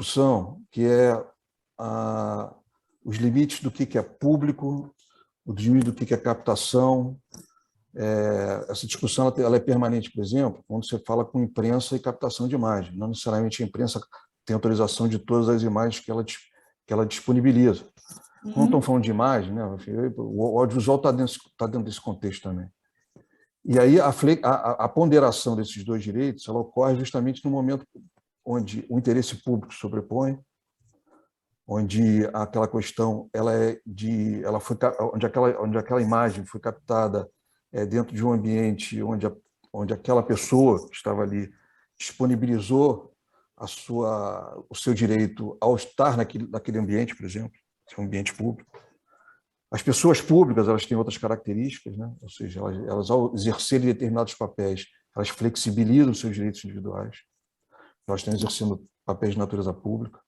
discussão, que é os limites do que é público, os limites do que é captação. Essa discussão ela é permanente, por exemplo, quando você fala com imprensa e captação de imagem. Não necessariamente a imprensa tem autorização de todas as imagens que ela disponibiliza. Quando estão falando de imagem, né, o audiovisual está dentro desse contexto também. E aí a ponderação desses dois direitos ela ocorre justamente no momento onde o interesse público sobrepõe, onde aquela questão onde aquela imagem foi captada dentro de um ambiente onde aquela pessoa que estava ali disponibilizou o seu direito ao estar naquele ambiente, por exemplo, um ambiente público. As pessoas públicas elas têm outras características, né? Ou seja, elas ao exercerem determinados papéis, elas flexibilizam os seus direitos individuais. Elas estão exercendo papéis de natureza pública.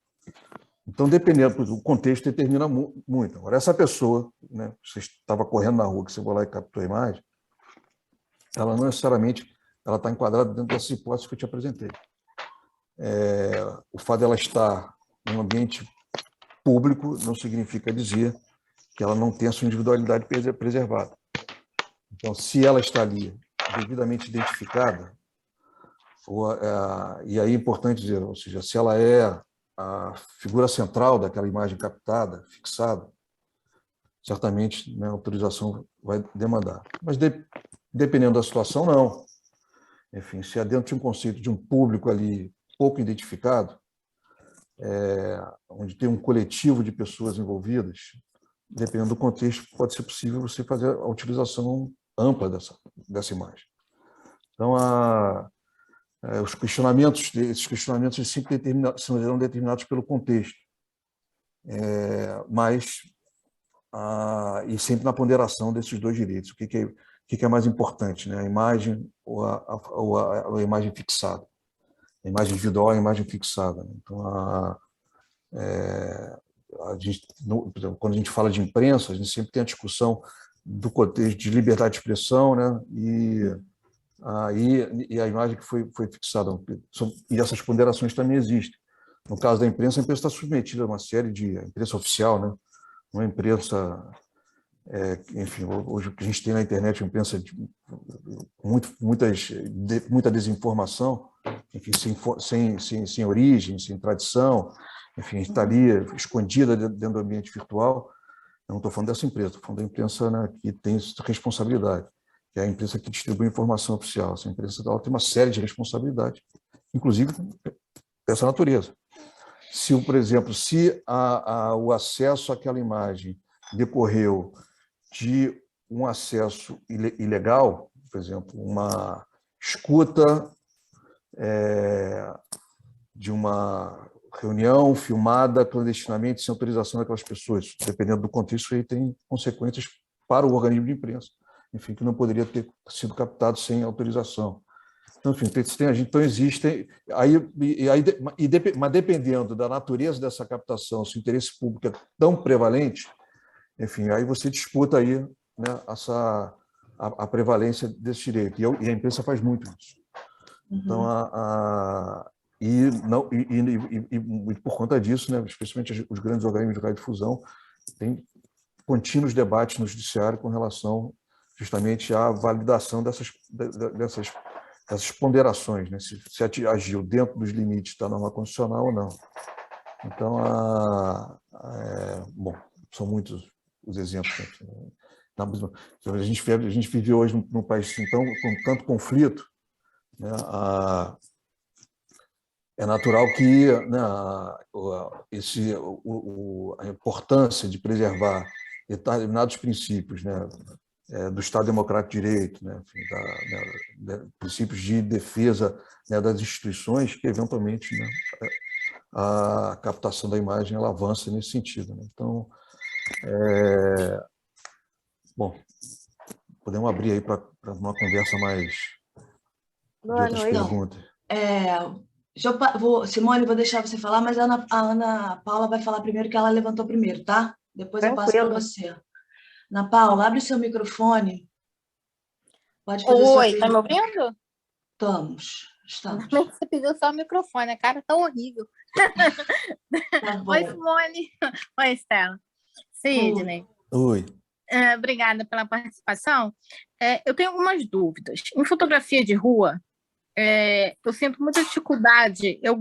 Então, dependendo do contexto, determina muito. Agora, essa pessoa, né, você estava correndo na rua, que você foi lá e captou a imagem, ela não necessariamente está enquadrada dentro dessa hipótese que eu te apresentei. O fato dela estar em um ambiente público não significa dizer que ela não tem a sua individualidade preservada. Então, se ela está ali devidamente identificada, e aí é importante dizer, ou seja, se ela é a figura central daquela imagem captada, fixada, certamente, né, a autorização vai demandar. Mas, dependendo da situação, não. Enfim, se é dentro de um conceito de um público ali pouco identificado, onde tem um coletivo de pessoas envolvidas, dependendo do contexto, pode ser possível você fazer a utilização ampla dessa imagem. Então, esses questionamentos sempre serão determinados pelo contexto, e sempre na ponderação desses dois direitos. O que é mais importante, né? A imagem ou a imagem fixada? A imagem individual ou a imagem fixada? Então, quando a gente fala de imprensa, a gente sempre tem a discussão do contexto de liberdade de expressão, né? E a imagem que foi fixada. E essas ponderações também existem. No caso da imprensa, a imprensa está submetida a uma série de... A imprensa oficial, né? Uma imprensa... enfim, hoje o que a gente tem na internet é uma imprensa de muita desinformação, enfim, sem origem, sem tradição, enfim, está ali escondida dentro do ambiente virtual. Eu não estou falando dessa imprensa, estou falando da imprensa, né, que tem responsabilidade, que é a imprensa que distribui informação oficial. Essa imprensa ela tem uma série de responsabilidades, inclusive dessa natureza. Por exemplo, se o acesso àquela imagem decorreu de um acesso ilegal, por exemplo, uma escuta de uma reunião filmada clandestinamente sem autorização daquelas pessoas, dependendo do contexto, isso aí tem consequências para o organismo de imprensa, enfim, que não poderia ter sido captado sem autorização. Então, enfim, então existem... Mas dependendo da natureza dessa captação, se o interesse público é tão prevalente, enfim, aí você disputa aí, né, a prevalência desse direito. E a imprensa faz muito isso. Então, e por conta disso, né, especialmente os grandes organismos de radiodifusão, tem contínuos debates no judiciário com relação justamente à validação dessas ponderações, né, se agiu dentro dos limites da norma constitucional ou não. Então, bom, são muitos os exemplos. A gente vive hoje num país então, com tanto conflito, né, é natural que, né, a importância de preservar determinados princípios, né, do Estado Democrático de Direito, né, princípios de defesa, né, das instituições, que eventualmente, né, a captação da imagem ela avança nesse sentido, né? Então, bom, podemos abrir aí para uma conversa mais de outras perguntas. Simone, vou deixar você falar, mas a Ana Paula vai falar primeiro, que ela levantou primeiro, tá? Depois eu passo para você. Ana Paula, abre o seu microfone. Pode fazer sua pergunta. Oi, tá me ouvindo? Estamos. Estamos. Você pediu só o microfone, a cara tá horrível. Tá bom. Oi, Simone. Oi, Estela. Sidney. Oi. Obrigada pela participação. Eu tenho algumas dúvidas. Em fotografia de rua, eu sinto muita dificuldade. Eu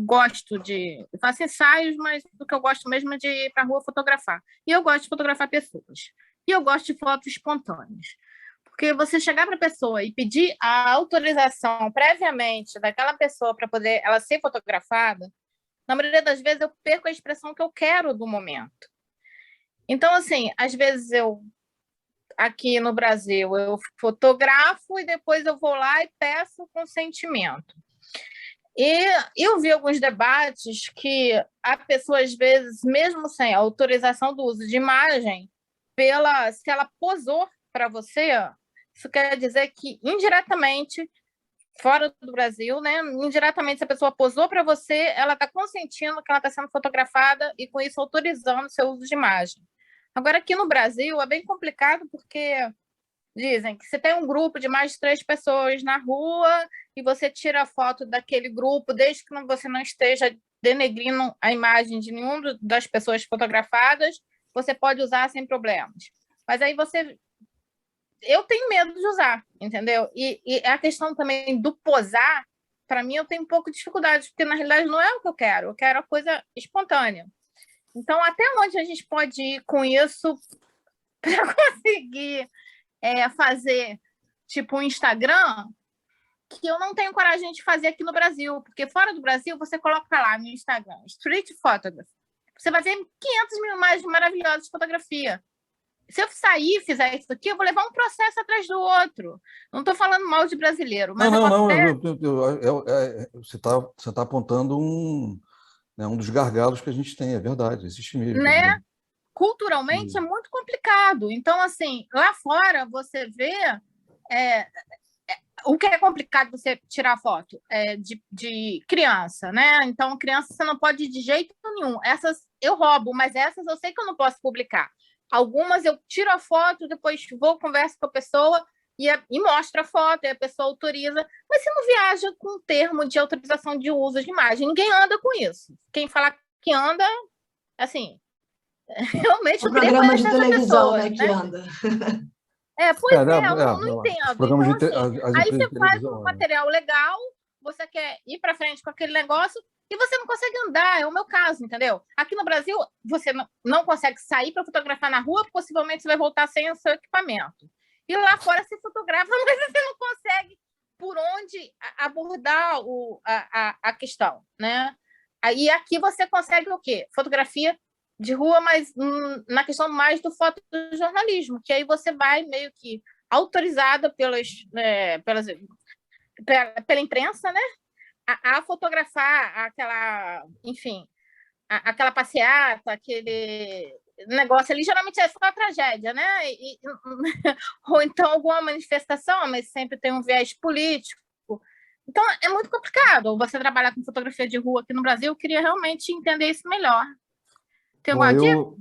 faço ensaios, mas o que eu gosto mesmo é de ir para a rua fotografar. E eu gosto de fotografar pessoas. E eu gosto de fotos espontâneas. Porque você chegar para a pessoa e pedir a autorização previamente daquela pessoa para poder ela ser fotografada, na maioria das vezes eu perco a expressão que eu quero do momento. Então, assim, às vezes aqui no Brasil, eu fotografo e depois eu vou lá e peço consentimento. E eu vi alguns debates que a pessoa, às vezes, mesmo sem autorização do uso de imagem, se ela posou para você, isso quer dizer que, indiretamente, fora do Brasil, né, indiretamente, se a pessoa posou para você, ela está consentindo que ela está sendo fotografada e, com isso, autorizando o seu uso de imagem. Agora, aqui no Brasil, é bem complicado porque dizem que você tem um grupo de mais de 3 pessoas na rua e você tira a foto daquele grupo, desde que você não esteja denegrindo a imagem de nenhuma das pessoas fotografadas, você pode usar sem problemas. Mas aí eu tenho medo de usar, entendeu? E a questão também do posar, para mim, eu tenho um pouco de dificuldade, porque, na realidade, não é o que eu quero a coisa espontânea. Então, até onde a gente pode ir com isso para conseguir fazer, tipo, um Instagram, que eu não tenho coragem de fazer aqui no Brasil, porque fora do Brasil, você coloca lá no Instagram, Street Photography, você vai ver 500 mil imagens maravilhosas de fotografia. Se eu sair e fizer isso aqui, eu vou levar um processo atrás do outro. Não estou falando mal de brasileiro, mas Não. Você está apontando um dos gargalos que a gente tem, é verdade, existe mesmo. Né? Culturalmente é muito complicado. Então, assim, lá fora você vê o que é complicado você tirar foto de criança, né? Então, criança você não pode de jeito nenhum. Essas eu roubo, mas essas eu sei que eu não posso publicar. Algumas eu tiro a foto, depois vou, converso com a pessoa e mostro a foto, e a pessoa autoriza. Mas você não viaja com termo de autorização de uso de imagem. Ninguém anda com isso. Quem falar que anda, assim, realmente o programa de televisão, pessoas, né, que anda. Eu não entendo. Então, assim, aí você faz um material legal, você quer ir para frente com aquele negócio e você não consegue andar, é o meu caso, entendeu? Aqui no Brasil, você não consegue sair para fotografar na rua, possivelmente você vai voltar sem o seu equipamento. E lá fora você fotografa, mas você não consegue por onde abordar a questão, né? Aí aqui você consegue o quê? Fotografia de rua, mas na questão mais do fotojornalismo, que aí você vai meio que autorizada pela imprensa, né, a fotografar aquela passeata, aquele negócio ali, geralmente é só uma tragédia, né? Ou então alguma manifestação, mas sempre tem um viés político. Então, é muito complicado você trabalhar com fotografia de rua aqui no Brasil. Eu queria realmente entender isso melhor. Tem alguma dica?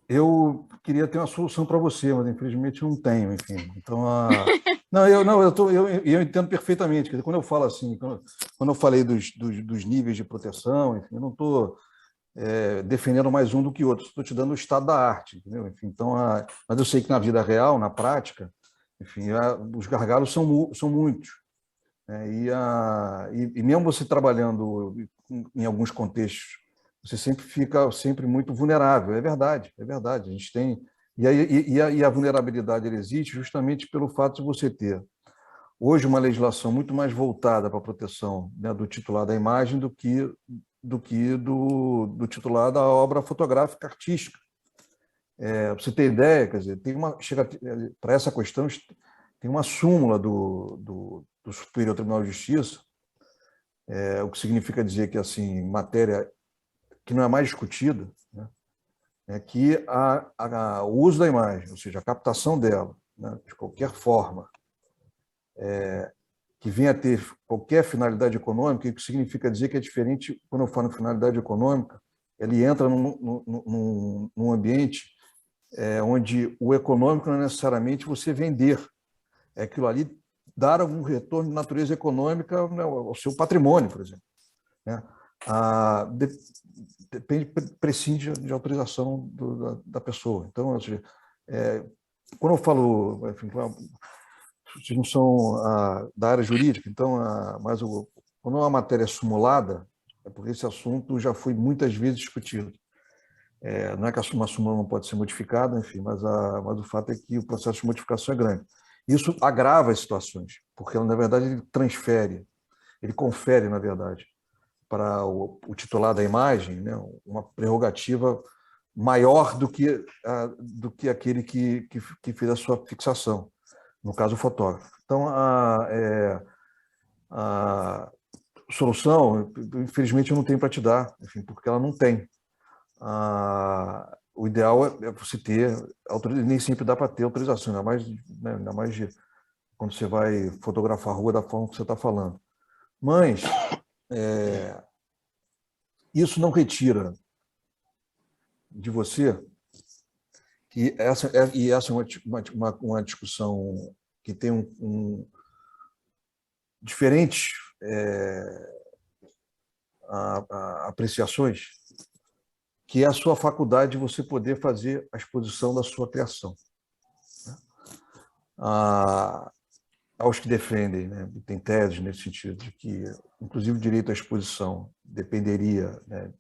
Eu queria ter uma solução para você, mas infelizmente não tenho, enfim. Então, eu entendo perfeitamente. Quer dizer, quando eu falo assim, quando eu falei dos níveis de proteção, enfim, eu não estou defendendo mais um do que outro, estou te dando o estado da arte, entendeu? Enfim, então, mas eu sei que na vida real, na prática, enfim, os gargalos são muitos, né? E mesmo você trabalhando em alguns contextos, você sempre fica muito vulnerável. É verdade, é verdade. A gente tem e a vulnerabilidade ela existe justamente pelo fato de você ter hoje uma legislação muito mais voltada para a proteção, né, do titular da imagem do titular da obra fotográfica artística. Para você ter ideia, quer dizer, para essa questão tem uma súmula do Superior Tribunal de Justiça, o que significa dizer que assim matéria que não é mais discutida, né, é que o uso da imagem, ou seja, a captação dela, né, de qualquer forma, que venha a ter qualquer finalidade econômica, o que significa dizer que é diferente, quando eu falo em finalidade econômica, ele entra num ambiente onde o econômico não é necessariamente você vender, é aquilo ali dar algum retorno de natureza econômica, né, ao seu patrimônio, por exemplo, né? Depende, prescinde de autorização da pessoa. Então, ou seja, quando eu falo, enfim, vocês não são da área jurídica, então, mas quando uma matéria é simulada, é porque esse assunto já foi muitas vezes discutido. Não é que uma súmula não pode ser modificada, enfim, mas o fato é que o processo de modificação é grande. Isso agrava as situações, porque, na verdade, ele confere, na verdade, para o titular da imagem, né, uma prerrogativa maior do que aquele que fez a sua fixação, no caso, o fotógrafo. Então, a solução, infelizmente, eu não tenho para te dar, enfim, porque ela não tem. O ideal é você ter, nem sempre dá para ter autorização, ainda mais quando você vai fotografar a rua da forma que você está falando. Mas isso não retira de você que essa é uma discussão que tem diferentes apreciações, que é a sua faculdade de você poder fazer a exposição da sua criação. Aos que defendem, né, tem teses nesse sentido, de que, inclusive, o direito à exposição dependeria, né,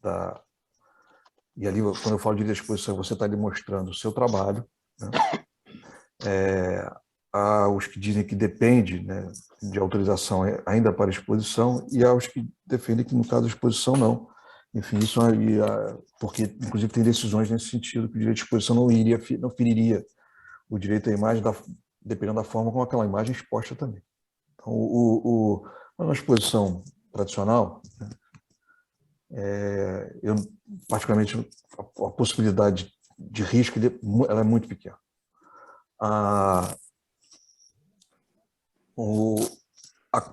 e ali, quando eu falo de direito à exposição, você está demonstrando o seu trabalho, né? Há os que dizem que depende, né, de autorização ainda para exposição, e há os que defendem que, no caso da exposição, não. Enfim, isso aí, porque, inclusive, tem decisões nesse sentido, que o direito de exposição não feriria o direito à imagem, dependendo da forma como aquela imagem é exposta também. Então, uma exposição tradicional, né, eu, particularmente, a possibilidade de risco ela é muito pequena. A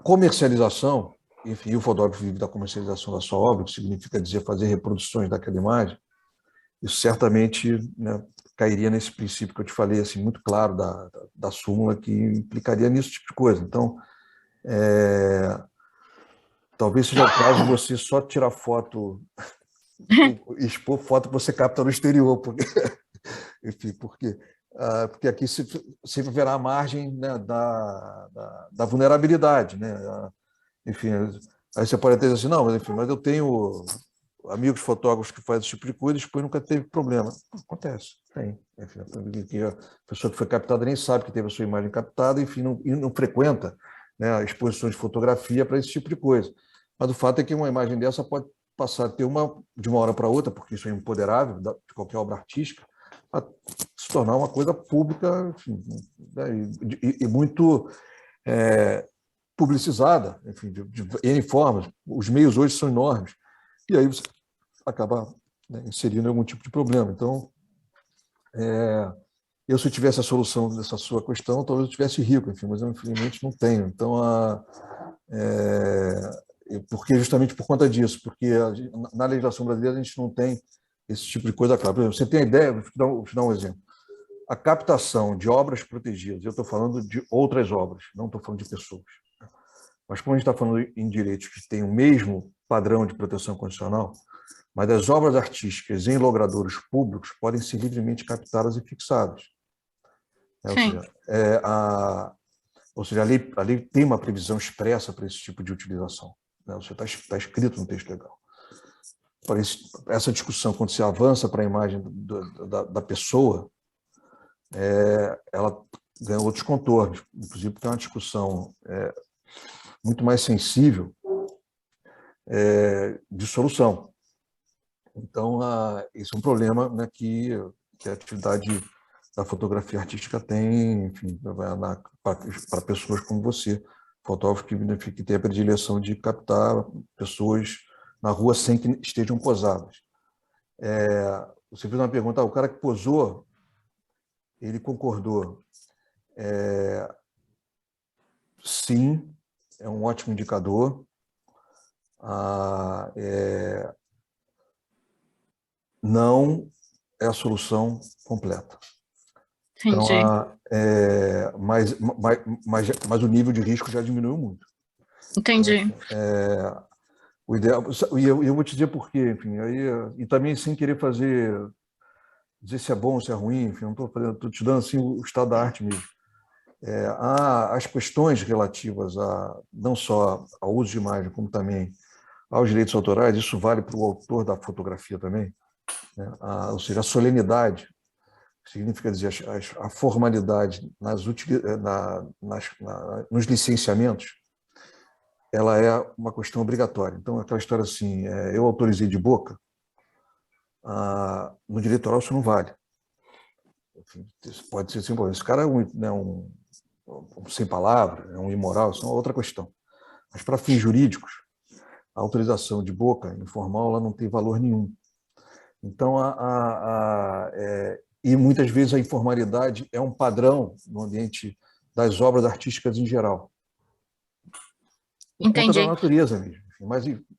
comercialização, enfim, o fotógrafo vive da comercialização da sua obra, que significa dizer fazer reproduções daquela imagem, isso certamente, né, cairia nesse princípio que eu te falei, assim, muito claro da súmula, que implicaria nisso tipo de coisa. Então, talvez seja o caso de você só tirar foto, expor foto que você capta no exterior, porque, enfim, porque aqui sempre haverá a margem, né, da vulnerabilidade, né? Enfim, aí você pode até dizer assim, não, mas eu tenho amigos fotógrafos que fazem esse tipo de coisa, depois nunca teve problema. Acontece, tem. Enfim, a pessoa que foi captada nem sabe que teve a sua imagem captada, enfim, não frequenta, né, exposições de fotografia para esse tipo de coisa. Mas o fato é que uma imagem dessa pode passar a ter de uma hora para outra, porque isso é empoderável de qualquer obra artística, a se tornar uma coisa pública, enfim, né, e muito publicizada, enfim, de N formas. Os meios hoje são enormes. E aí você acaba, né, inserindo algum tipo de problema. Então, se eu tivesse a solução dessa sua questão, talvez eu tivesse rico, enfim, mas eu, infelizmente, não tenho. Então, porque justamente por conta disso, porque na legislação brasileira a gente não tem esse tipo de coisa clara. Por exemplo, você tem a ideia, vou te dar um exemplo. A captação de obras protegidas, eu estou falando de outras obras, não estou falando de pessoas. Mas como a gente está falando em direitos que têm o mesmo padrão de proteção constitucional, mas as obras artísticas em logradouros públicos podem ser livremente captadas e fixadas. Ou seja, a lei tem uma previsão expressa para esse tipo de utilização. Né? Está escrito no texto legal. Para essa discussão, quando se avança para a imagem da pessoa, ela ganha outros contornos, inclusive porque é uma discussão muito mais sensível de solução. Então, esse é um problema, né, que a atividade da fotografia artística tem, enfim, para pessoas como você, fotógrafo que tem a predileção de captar pessoas na rua sem que estejam posadas. Você fez uma pergunta, o cara que posou, ele concordou. Sim, é um ótimo indicador. Não é a solução completa. Então, Entendi. mas o nível de risco já diminuiu muito. Entendi. O ideal, e eu vou te dizer por quê, enfim, e também sem querer dizer se é bom ou se é ruim, enfim, não estou te dando assim, o estado da arte mesmo. Há as questões relativas não só ao uso de imagem, como também aos direitos autorais, isso vale para o autor da fotografia também, né? Ou seja, a solenidade, significa dizer a formalidade nos licenciamentos, ela é uma questão obrigatória. Então, aquela história assim, eu autorizei de boca, no direito autoral isso não vale. Enfim, pode ser assim, esse cara é um sem palavra, é um imoral, isso é uma outra questão. Mas para fins jurídicos, a autorização de boca informal ela não tem valor nenhum. Então, e muitas vezes a informalidade é um padrão no ambiente das obras artísticas em geral. Por conta da natureza mesmo.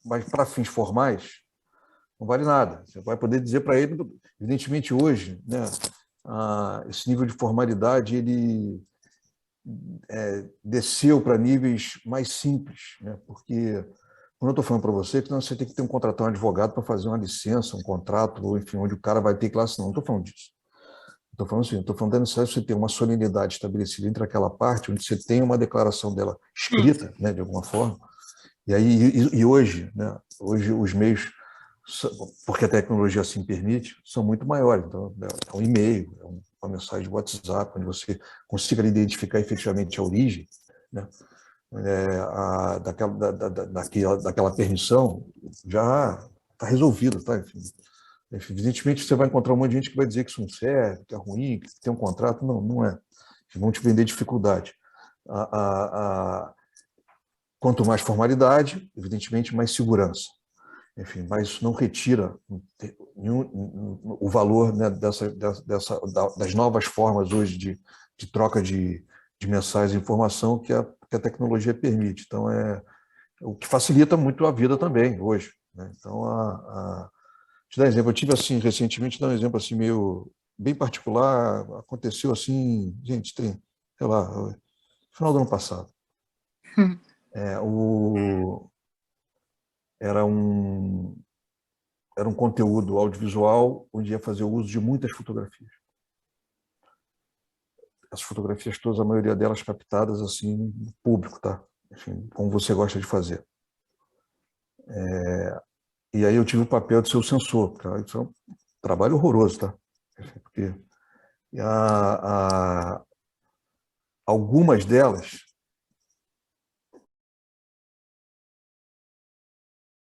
Mas para fins formais, não vale nada. Você vai poder dizer para ele, evidentemente hoje, né, esse nível de formalidade ele desceu para níveis mais simples, né? Porque quando eu estou falando para você que você tem que ter contratar um advogado para fazer uma licença, um contrato, ou enfim, onde o cara vai ter que assinar. Não estou falando disso. Estou falando assim, estou falando da necessidade de você ter uma solenidade estabelecida entre aquela parte, onde você tem uma declaração dela escrita, né, de alguma forma. E hoje, né, hoje os meios, porque a tecnologia assim permite, são muito maiores. Então, é um e-mail, é uma mensagem de WhatsApp, onde você consiga identificar efetivamente a origem, né, daquela permissão, já está resolvido. Tá? Enfim, evidentemente, você vai encontrar um monte de gente que vai dizer que isso não serve, que é ruim, que tem um contrato. Não, não é. Vão te vender dificuldade. Quanto mais formalidade, evidentemente, mais segurança. Enfim, mas isso não retira o valor, né, das novas formas hoje de troca de mensagens e informação que a tecnologia permite. Então, o que facilita muito a vida também hoje. Né? Então, te dar um exemplo, eu tive assim, recentemente, dar um exemplo assim, meio bem particular, aconteceu assim, gente, sei lá, no final do ano passado. Era um conteúdo audiovisual onde ia fazer o uso de muitas fotografias. As fotografias todas, a maioria delas captadas assim no público, tá? Enfim, como você gosta de fazer. E aí eu tive o papel de ser o censor, tá? Isso é um trabalho horroroso, tá? Porque algumas delas